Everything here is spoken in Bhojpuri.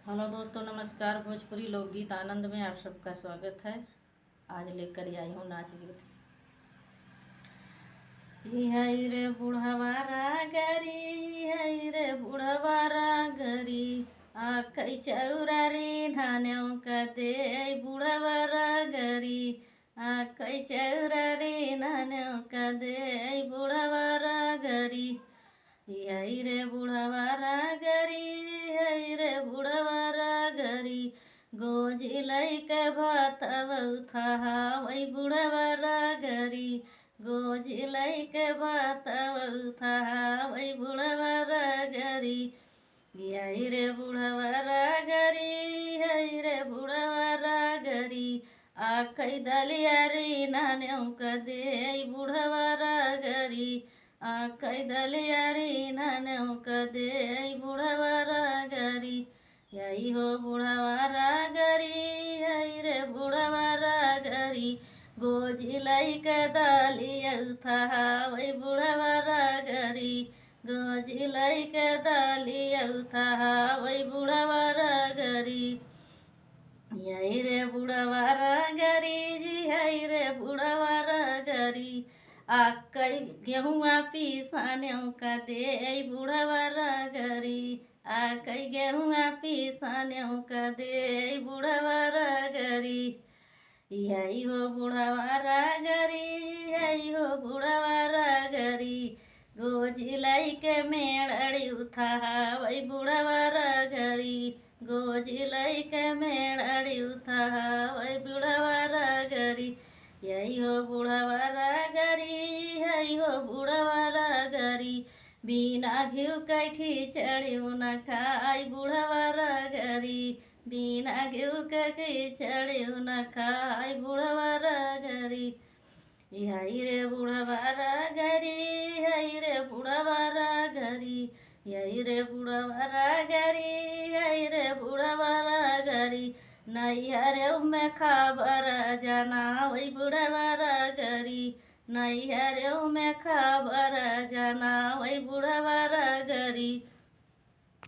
हेलो दोस्तों, नमस्कार। भोजपुरी लोकगीत आनंद में आप सबका स्वागत है। आज लेकर आई हूँ नाच गीत। हई रे बुढ़वा रागरी, हई रे बुढ़वा रागरी, आखै चौरा रे धान्यों का दे बुढ़वा रागरी, आखै चौरा रे धान्यों का दे बुढ़वा रागरी। हई रे बुढ़वा रागरी, हई रे बुढ़वा रागरी, गोजी लैके भात बउथा वही बुढ़वा रागरी, गोजी लैके भात बउथा वही बुढ़वा रागरी। हई रे बुढ़वा रागरी, हई रे बुढ़वा रागरी, आखै दलिया रे नान्यों का दे बुढ़वा रागरी, आखै दलिया रे नान्यों का दे बुढ़वा रागरी। यही हो बुढ़वा रागरी, हई रे बुढ़वा रागरी, गोजी लैके दलिया उथा वही बुढ़वा रागरी, गोजी लैके दलिया उथा वही बुढ़वा रागरी। यही रे बुढ़वा रागरी जी, हई रे बुढ़वा रागरी, आकै गेहुआ पिसान्यों का दे बुढ़वा रागरी, आकै गेहुआ पिसान्यों का दे बुढ़वा रागरी। यही हो बुढ़वा रागरी, यही हो बुढ़वा रागरी, गोजी लैके मेड़ड़ी उथा वही बुढ़वा रागरी, गोजी लैके मेड़ड़ी उथा वही बुढ़वा रागरी। यही हो बुढ़वा रागरी, यही हो बुढ़वा रागरी, बिना घिउ के खिचड़ी न खाई बुढ़वा रागरी, बिना घिउ के खिचड़ी न खाई बुढ़वा रागरी। हई रे बुढ़वा रागरी, हई रे बुढ़वा रागरी, यही रे बुढ़वा रागरी, हई रे बुढ़वा रागरी, नैहर में खबर जाना वही बुढ़वा रागरी, नैहर में खबर जाना वही बुढ़वा रागरी।